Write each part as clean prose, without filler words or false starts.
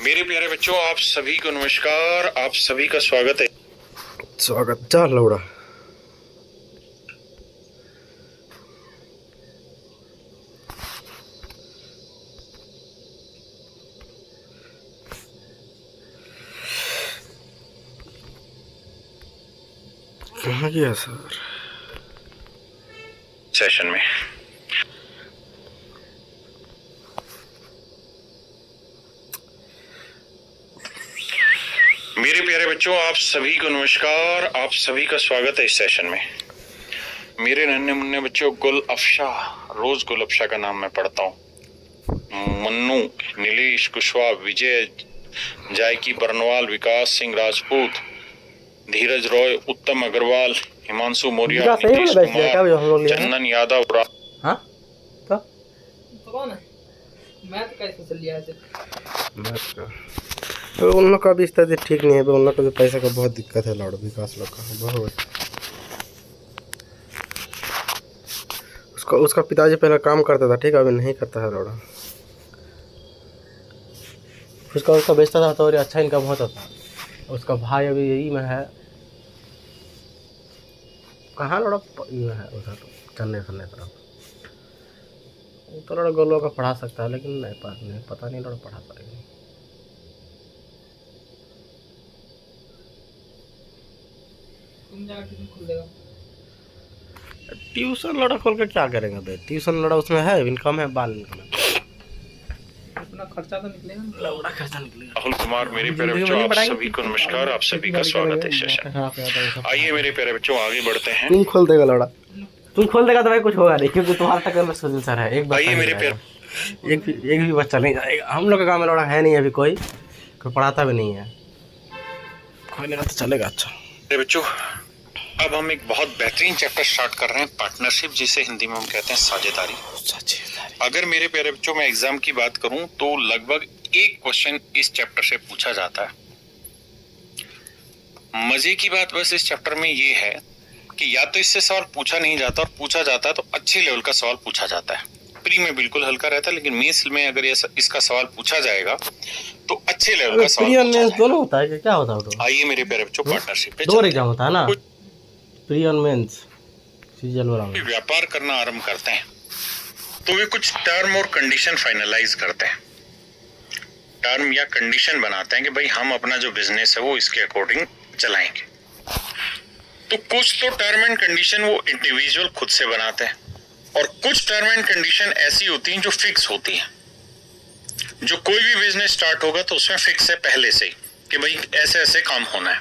मेरे प्यारे बच्चों, आप सभी को नमस्कार। आप सभी का स्वागत है। स्वागत चार लौड़ा कहाँ गया सर सेशन में। मेरे प्यारे बच्चों, आप सभी को नमस्कार। आप सभी का स्वागत है इस सेशन में। मेरे नन्हे मुन्ने बच्चों, गुल अफशा, रोज गुल अफशा का नाम मैं पढ़ता हूँ। मन्नू, नीलेश कुशवाहा, विजय, जायकी बरनवाल, विकास सिंह राजपूत, धीरज रॉय, उत्तम अग्रवाल, हिमांशु मौर्य, नीतीश कुमार, चंदन यादव। हाँ तो कौन है? मैं तो कैसे चल लिया है? तो उन लोग का भी स्थिति ठीक नहीं है। उन लोग को भी पैसे का बहुत दिक्कत है। लौड़ विकास लोग का बहुत। उसका पिताजी पहले काम करता था, ठीक है, अभी नहीं करता है लौड़ा। उसका बेचता था तो और अच्छा इनकम होता था। उसका भाई अभी यही में है। कहाँ लौड़ा में है उधर चलने फिरने तरफ। तो लौड़ा गोलों का पढ़ा सकता है, लेकिन नहीं पता नहीं लौड़ा पढ़ा पाएगा। तुम जाकर ट्यूशन खोल देगा? ट्यूशन लौड़ा खोल कर क्या करेंगे भाई? ट्यूशन लौड़ा उसमें है इनकम है, बाल इनकम है, अपना खर्चा तो निकलेगा ना। लौड़ा खर्चा निकलेगा। राहुल कुमार, मेरे प्यारे बच्चों, आप सभी को नमस्कार। आप सभी का स्वागत है इस सेशन। आइए मेरे प्यारे बच्चों, आगे बढ़ते हैं। तुम खोल देगा लौड़ा, तुम खोल देगा तो भाई कुछ होगा नहीं, क्योंकि तुम्हारे टक्कर में सुनील सर है। एक बार आइए मेरे प्यारे, एक भी बच्चा नहीं जाएगा। हम लोग के गाँव में लौड़ा है नहीं अभी, कोई पढ़ाता भी नहीं है। खोलेगा तो चलेगा। अच्छा मेरे बच्चों, अब हम एक बहुत बेहतरीन चैप्टर स्टार्ट कर रहे हैं, पार्टनरशिप, जिसे हिंदी में हम कहते हैं साझेदारी। अगर मेरे प्यारे बच्चों मैं एग्जाम की बात करूं तो लगभग एक क्वेश्चन इस चैप्टर से पूछा जाता है। मजे की बात बस इस चैप्टर में ये है कि या तो इससे सवाल पूछा नहीं जाता, और पूछा जाता है तो अच्छे लेवल का सवाल पूछा जाता है। प्री में बिल्कुल हल्का रहता है, लेकिन मेंस में अगर इसका सवाल पूछा जाएगा तो अच्छे लेवल का सवाल पूछा जाएगा। दोनों होता है क्या होता है? आइए मेरे प्यारे बच्चों, पार्टनरशिप पे दो एग्जाम होता है ना, प्री और मेंस सीजन वाला। व्यापार करना आरंभ करते हैं तो वे कुछ टर्म और कंडीशन फाइनलाइज करते हैं। टर्म या कंडीशन बनाते हैं कि भाई हम अपना जो बिजनेस है वो इसके अकॉर्डिंग चलाएंगे। तो कुछ तो टर्म एंड कंडीशन वो इंडिविजुअल खुद से बनाते हैं, और कुछ टर्म एंड कंडीशन ऐसी होती हैं जो फिक्स होती हैं। जो कोई भी बिजनेस स्टार्ट होगा तो उसमें फिक्स है पहले से ही कि भाई ऐसे ऐसे काम होना है।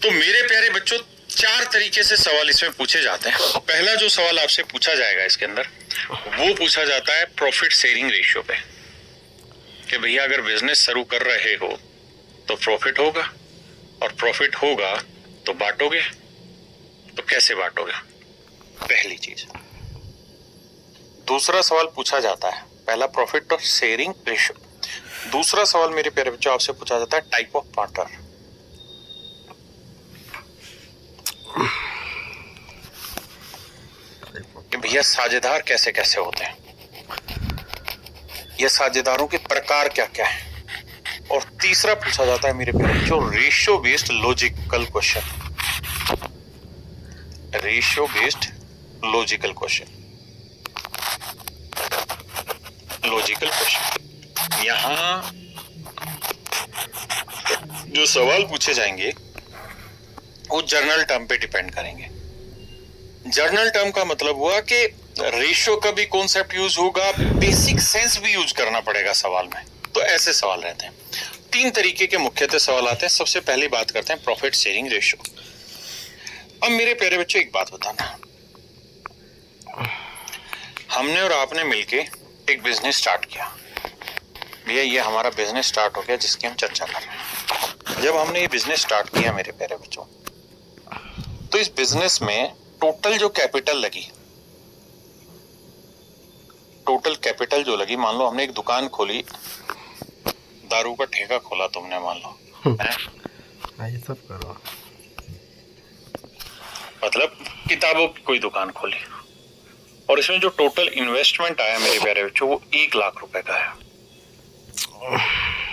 तो मेरे प्यारे बच्चों, चार तरीके से सवाल इसमें पूछे जाते हैं। पहला जो सवाल आपसे पूछा जाएगा इसके अंदर, वो पूछा जाता है प्रॉफिट शेयरिंग रेशियो पे, कि भैया अगर बिजनेस शुरू कर रहे हो तो प्रॉफिट होगा, और प्रॉफिट होगा तो बांटोगे, तो कैसे बांटोगे, पहली चीज। दूसरा सवाल पूछा जाता है, पहला प्रॉफिट और शेयरिंग रेशियो। दूसरा सवाल मेरे प्यारे बच्चों आपसे पूछा जाता है टाइप ऑफ पार्टनर, कि भैया साझेदार कैसे कैसे होते हैं, ये साझेदारों के प्रकार क्या क्या है। और तीसरा पूछा जाता है मेरे प्यारे बच्चों ratio based logical question, ratio based logical question, logical question. यहां जो सवाल पूछे जाएंगे वो जर्नल टर्म पे डिपेंड करेंगे। जर्नल टर्म का मतलब हुआ कि रेशियो का भी कॉन्सेप्ट यूज होगा, बेसिक सेंस भी यूज करना पड़ेगा सवाल में। तो ऐसे सवाल रहते हैं। तीन तरीके के मुख्यतः सवाल आते हैं। सबसे पहले बात करते हैं प्रॉफिट शेयरिंग रेशियो। अब मेरे प्यारे बच्चों एक बात बताना, हमने और आपने मिलके एक बिजनेस स्टार्ट किया। भैया ये हमारा बिजनेस स्टार्ट हो गया जिसकी हम चर्चा कर रहे हैं। जब हमने ये बिजनेस स्टार्ट किया मेरे प्यारे बच्चों, तो इस बिजनेस में टोटल जो कैपिटल लगी, टोटल कैपिटल जो लगी, मान लो हमने एक दुकान खोली, दारू का ठेका खोला तुमने, मान लो ये सब करो, मतलब किताबों की कोई दुकान खोली, और इसमें जो टोटल इन्वेस्टमेंट आया मेरे प्यारे बच्चों वो 1 लाख रुपए का है।